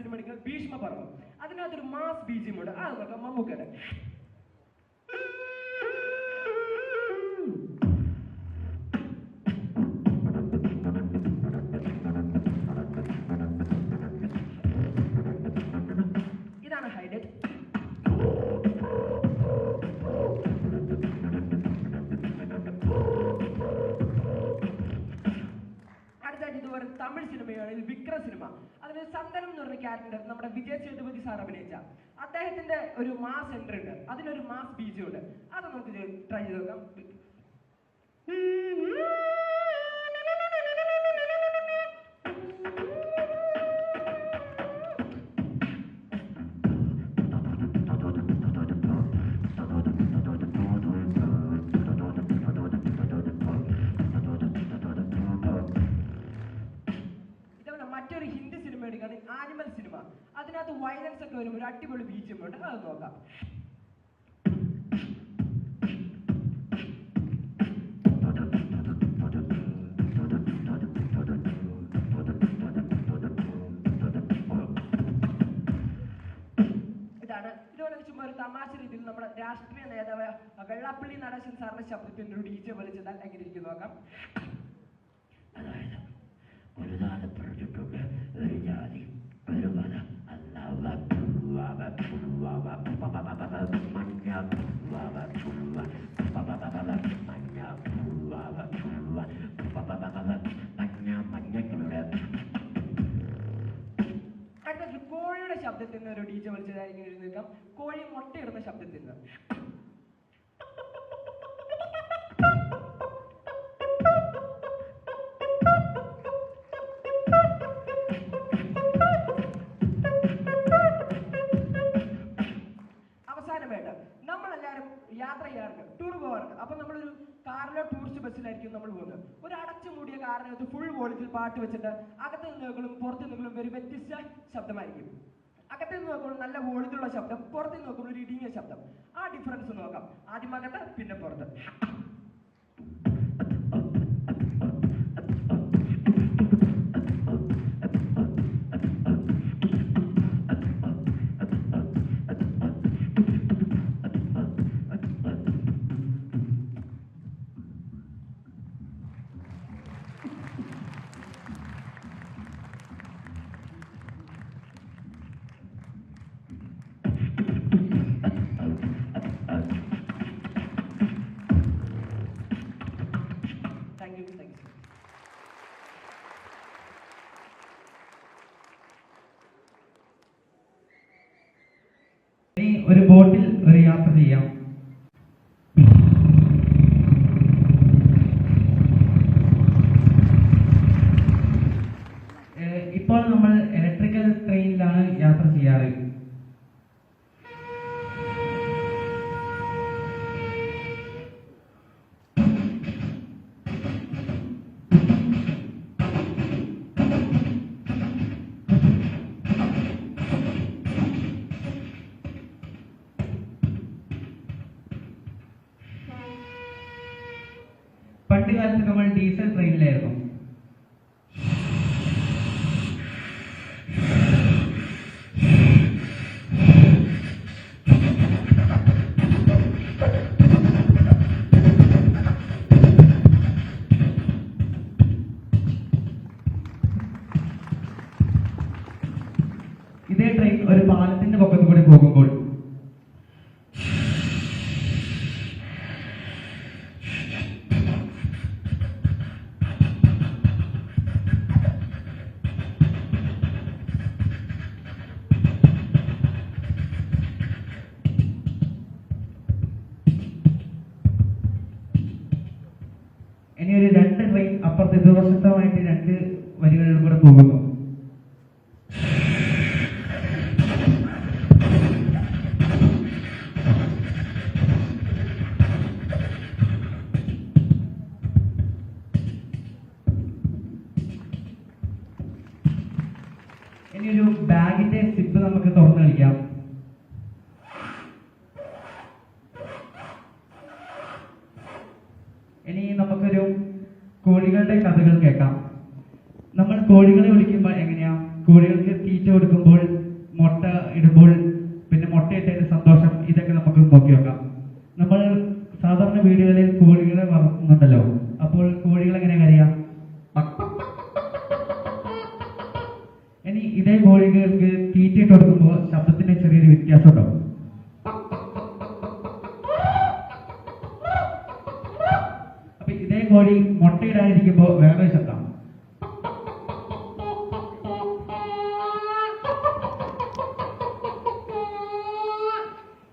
Cinema എടുക്കുന്നത് ഭീഷ്മപർവം. അതിനകത്തൊരു mass ബീജിയമുണ്ട്. അത് നോക്കാം. മമ്മൂക്കയുടെ ഇതാണ് ഹൈലൈറ്റ്. ഇതുപോലെ തമിഴ് സിനിമയാണ്. ഇത് വിക്രം സിനിമ. അതിൽ സന്തനം എന്ന് പറഞ്ഞ ക്യാരക്ടർ നമ്മുടെ വിജയ് സേതുപതി സാർ അഭിനയിച്ച അദ്ദേഹത്തിന്റെ ഒരു മാസ് എൻട്രി ഉണ്ട്. അതിലൊരു മാസ് ബീജം ഉണ്ട്. അത് നമുക്ക് ട്രൈ ചെയ്ത് നോക്കാം. മറ്റൊരു ഹിന്ദി സിനിമ എടുക്കുകയാണ്, ആനിമൽ സിനിമ. അതിനകത്ത് വയലൻസ് ഒക്കെ വരും. ഒരു അടിപൊളി ബീജിയം ഉണ്ട്. അത് നോക്കാം. ഇതുപോലെ ചുമ്മാ ഒരു തമാശ രീതിയിൽ നമ്മുടെ രാഷ്ട്രീയ നേതാവ് വെള്ളാപ്പള്ളി നടേശൻ സാറിന്റെ ശബ്ദത്തിന്റെ ഒരു ഡീജെ വലിച്ചതാൽ എങ്ങനെ ഇരിക്കും നോക്കാം. ഒരു നാട് പറഞ്ഞിട്ടുണ്ട്, ഒരു ജാതി ഒരു മതം അടുത്ത കോഴിയുടെ ശബ്ദത്തിൽ നിന്ന് ഒരു ഡീജെ വലിച്ചതായിരിക്കും എഴുന്നേക്കാം. കോഴി മുട്ടയിടുന്ന ശബ്ദത്തിൽ നിന്ന്. അവസാനമായിട്ട് നമ്മളെല്ലാവരും യാത്ര ചെയ്യാറുണ്ട്, ടൂർ പോകാറുണ്ട്. അപ്പൊ നമ്മളൊരു കാറിലോ ടൂറിസ്റ്റ് ബസ്സിലായിരിക്കും നമ്മൾ പോകുന്നത്. ഒരു അടച്ചു മൂടിയ കാറിനകത്ത് ഫുൾ വോളിയത്തിൽ പാട്ട് വെച്ചിട്ട് അകത്ത് നിന്നുകളും പുറത്തു നിന്നുകളും ഒരു വ്യത്യസ്ത ശബ്ദമായിരിക്കും. അകത്ത് നിന്ന് നോക്കുമ്പോൾ നല്ല വോളിയത്തിലുള്ള ശബ്ദം, പുറത്ത് നിന്ന് നോക്കുമ്പോൾ ഒരു ഇടുങ്ങിയ ശബ്ദം. ആ ഡിഫറൻസ് നോക്കാം. ആദ്യം അകത്ത്, പിന്നെ പുറത്ത്. ഒരു ബോട്ടിൽ ഒരു യാത്ര ചെയ്യാം. ഇപ്പോൾ നമ്മൾ ഇലക്ട്രിക്കൽ ട്രെയിനിലാണ് യാത്ര ചെയ്യാറ്. പണ്ട് കാലത്ത് നമ്മൾ ഡീസൽ ട്രെയിനിലായിരുന്നു. ഇതേ ട്രെയിൻ ഒരു പാലത്തിന്റെ പൊക്കത്ത് കൂടി പോകുമ്പോൾ ഇനി ഒരു രണ്ട് ട്രെയിൻ അപ്പുറത്ത് എതിർവശത്തമായിട്ട് രണ്ട് വരികളിലും കൂടെ പോകുന്നു. ഇനി ഒരു ബാഗിന്റെ സിപ്പ് നമുക്ക് തുറന്നു കളിക്കാം. ഇനി നമുക്കൊരു കോഴികളുടെ കഥകൾ കേൾക്കാം. നമ്മൾ കോഴികളെ വിളിക്കുമ്പോൾ എങ്ങനെയാ? കോഴികൾക്ക് തീറ്റ കൊടുക്കുമ്പോൾ മുട്ട ഇടുമ്പോൾ പിന്നെ മുട്ടയിട്ടതിന്റെ സന്തോഷം, ഇതൊക്കെ നമുക്ക് നോക്കി വെക്കാം. നമ്മൾ സാധാരണ വീടുകളിൽ കോഴികളെ വളർത്തുന്നുണ്ടല്ലോ, അപ്പോൾ കോഴികൾ എങ്ങനെ കരയാം? ഇനി ഇതേ കോഴികൾക്ക് തീറ്റയിട്ട് കൊടുക്കുമ്പോൾ ശബ്ദത്തിന് ചെറിയൊരു വ്യത്യാസം ഉണ്ടാവും. അപ്പൊ ഇതേ കോഴി മുട്ടയിടാനിരിക്കുമ്പോൾ വേറെ ശബ്ദം.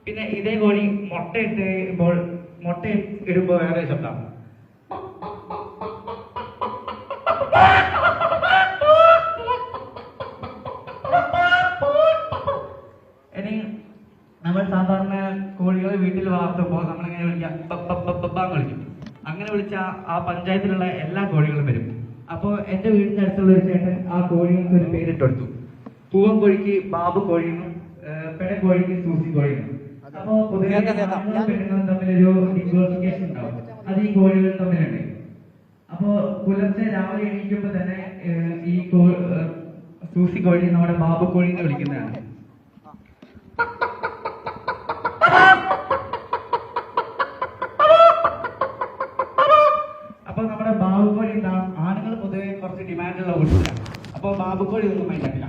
പിന്നെ ഇതേ കോഴി മുട്ട ഇടുമ്പോൾ വേറെ ശബ്ദം. ഇനി നമ്മൾ സാധാരണ കോഴികളെ വീട്ടിൽ വളർത്തുമ്പോൾ നമ്മളെങ്ങനെ വിളിക്കാം? വിളിക്കും. അങ്ങനെ വിളിച്ചാൽ ആ പഞ്ചായത്തിലുള്ള എല്ലാ കോഴികളും വരും. അപ്പോൾ എന്റെ വീടിന്റെ അടുത്തുള്ള ഒരു ചേട്ടൻ ആ കോഴികൾക്ക് ഒരു പേരിട്ടെടുത്തു. പൂവൻ കോഴിക്ക് ബാബു കോഴിയും പെടക്കോഴിക്ക് സൂസി കോഴിയും. അപ്പോ പൊതുവെ പെണ്ണുങ്ങളും തമ്മിലൊരു ഡിവോഴ്സിക്കേഷൻ ഉണ്ടാവും. അത് ഈ കോഴികൾ തമ്മിലുണ്ട്. അപ്പോ പുലർച്ചെ രാവിലെ എണീക്കുമ്പോ തന്നെ ഈ സൂസി കോഴി നമ്മുടെ ബാബു കോഴിനെ വിളിക്കുന്നതാണ്. അപ്പൊ നമ്മുടെ ബാബുക്കോഴി എന്താണ്? ആണുങ്ങൾ പൊതുവെ കുറച്ച് ഡിമാൻഡുള്ള കൂട്ടത്തിലാണ്. അപ്പൊ ബാബുക്കോഴി ഒന്നും മൈൻഡാക്കില്ല.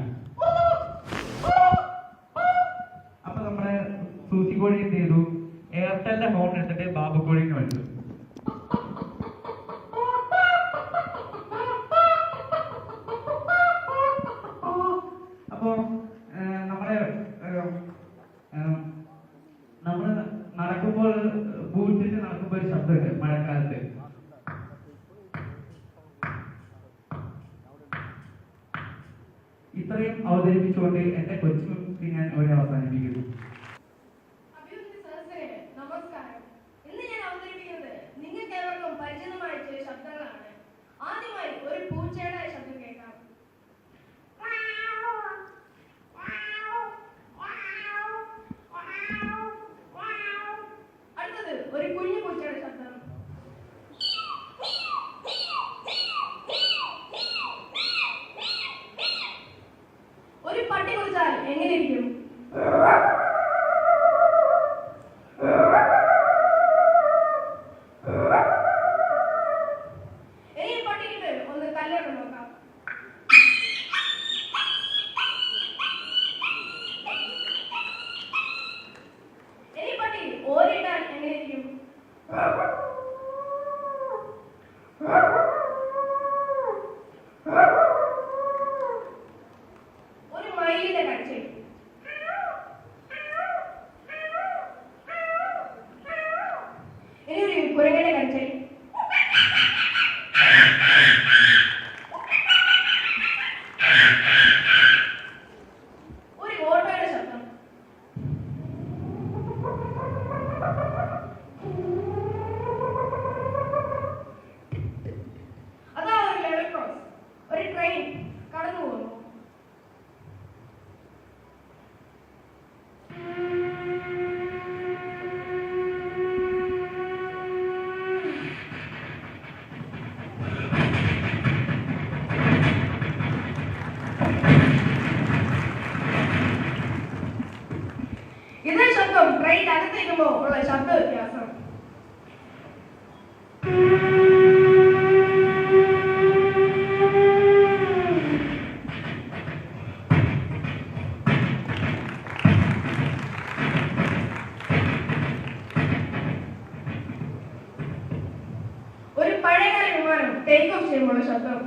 അപ്പൊ നമ്മുടെ സൂസിക്കോഴി എന്ത് ചെയ്തു? എയർടെലിന്റെ ഫോൺ എടുത്തിട്ട് ബാബുക്കോഴിനെ വിളിച്ചു. അപ്പോ നമ്മള് നടക്കുമ്പോൾ ബൂട്ടിട്ട് നടക്കുമ്പോൾ ഒരു ശബ്ദമുണ്ട് മഴക്കാലത്ത്. ഇത്രയും അവതരിപ്പിച്ചുകൊണ്ട് എന്റെ കൊച്ചു ഞാൻ ഒരു അവസാനിപ്പിക്കുന്നു. നമസ്കാരം. ഇന്ന് ഞാൻ അവതരിപ്പിക്കുന്നത് നിങ്ങൾക്ക് ഏവർക്കും പരിചിതമായ ചില ശബ്ദങ്ങളാണ്. ആദ്യമായി ഒരു പൂച്ചയുടെ ശബ്ദം കേൾക്കാം. അടുത്തത് ഒരു കുഞ്ഞു പൂച്ചയുടെ ശബ്ദം. ഒരു പട്ടി കുറിച്ചാൽ എങ്ങനെയിരിക്കും? ഇനി പട്ടിക്കിട്ട് ഒന്ന് കല്യാണം നോക്കാം. ഇനി പട്ടി ഓരിട്ടാൽ എങ്ങനെയിരിക്കും? ഒരു മയിലിന്റെ കരച്ചിൽ. ഇനി ഒരു കുരങ്ങന്റെ കരച്ചിൽ. ഒരു ഓട്ടോയുടെ ശബ്ദം. അതാ ഒരു ലെവൽ ക്രോസ്. ഒരു ട്രെയിൻ കടന്നു പോകുന്നു. ഇതേ ശബ്ദം ട്രെയിൻ അകത്തേക്കുമ്പോൾ ഉള്ള ശബ്ദ വ്യത്യാസം. ഒരു പഴയകാല വിമാനം ടേക്ക് ഓഫ് ചെയ്യുമ്പോൾ ശബ്ദം.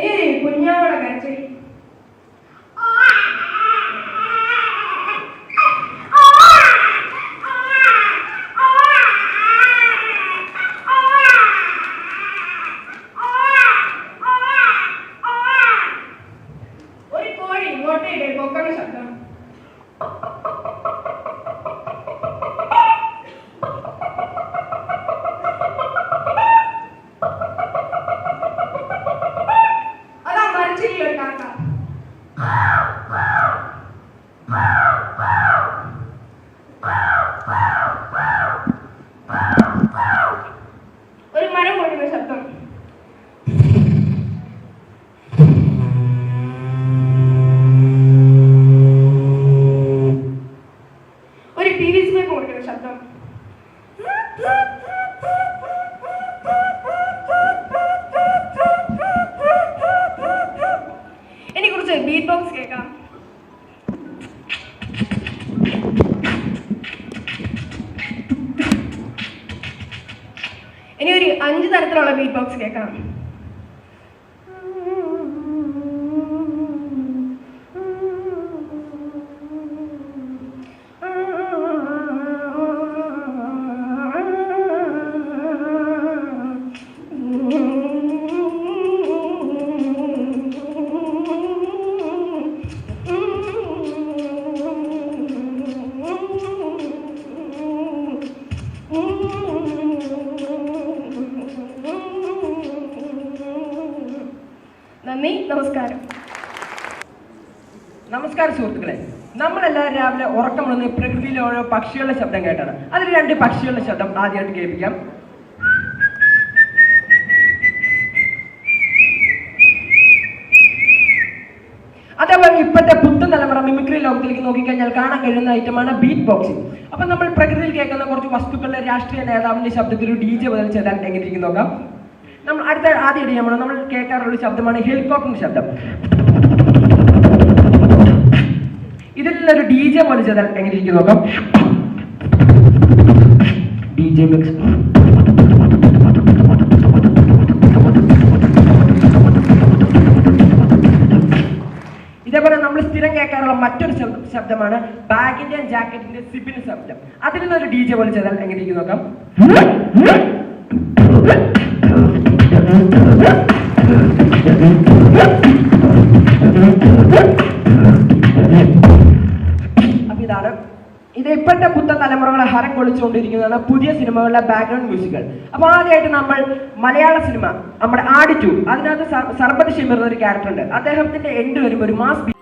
ഇനി കുഞ്ഞാവയുടെ ഇനി കുറച്ച് ബീറ്റ് ബോക്സ് കേൾക്കാം. ഇനി ഒരു 5 തരത്തിലുള്ള ബീറ്റ് ബോക്സ് കേൾക്കാം. നന്ദി, നമസ്കാരം. നമസ്കാരം സുഹൃത്തുക്കളെ, നമ്മളെല്ലാവരും രാവിലെ ഉറക്കമുണർന്ന് പ്രകൃതിയിലെ ഓരോ പക്ഷികളുടെ ശബ്ദം കേട്ടാണ്. അതിൽ 2 പക്ഷികളുടെ ശബ്ദം ആദ്യമായിട്ട് കേൾപ്പിക്കാം. അതേപോലെ ഇപ്പോഴത്തെ പുത്തൻ തലമുറ മിമിക്രി ലോകത്തിലേക്ക് നോക്കിക്കഴിഞ്ഞാൽ കാണാൻ കഴിയുന്ന ഐറ്റമാണ് ബീറ്റ് ബോക്സിംഗ്. അപ്പൊ നമ്മൾ പ്രകൃതിയിൽ കേൾക്കുന്ന കുറച്ച് വസ്തുക്കളുടെ രാഷ്ട്രീയ നേതാവിന്റെ ശബ്ദത്തിൽ ഒരു DJ ബദൽ ചെയ്താൽ എങ്ങനെ ഇരിക്കും നോക്കാം. നമ്മൾ ആദ്യം ചെയ്യുമ്പോൾ നമ്മൾ കേൾക്കാറുള്ള ശബ്ദമാണ് ഹെലികോപ്റ്റർ ശബ്ദം. ഇതിൽ ഒരു DJ പോലെ ചെയ്താൽ എങ്ങനെ ഇരിക്കും നോക്കാം. DJ mix. ഇതേപോലെ നമ്മൾ സ്ഥിരം കേൾക്കാറുള്ള മറ്റൊരു ശബ്ദമാണ് ബാഗിന്റെ ജാക്കറ്റിന്റെ സിബിന് ശബ്ദം. അതിൽ നിന്നൊരു DJ പോലെ ചെയ്താൽ എങ്ങനെ ഇരിക്കും നോക്കാം. അപ്പൊ ഇത് ഇപ്പോഴത്തെ പുത്തൻ തലമുറകളെ ഹരം കൊള്ളിച്ചുകൊണ്ടിരിക്കുന്നതാണ് പുതിയ സിനിമകളുടെ ബാക്ക്ഗ്രൗണ്ട് മ്യൂസിക്കുകൾ. അപ്പൊ ആദ്യമായിട്ട് നമ്മൾ മലയാള സിനിമ നമ്മുടെ ആടിറ്റു, അതിനകത്ത് സർബത്ത് ഷിമിർ ഒരു ക്യാരക്ടർ ഉണ്ട്. അദ്ദേഹത്തിന്റെ എൻഡ് വരുമ്പോൾ ഒരു മാസ്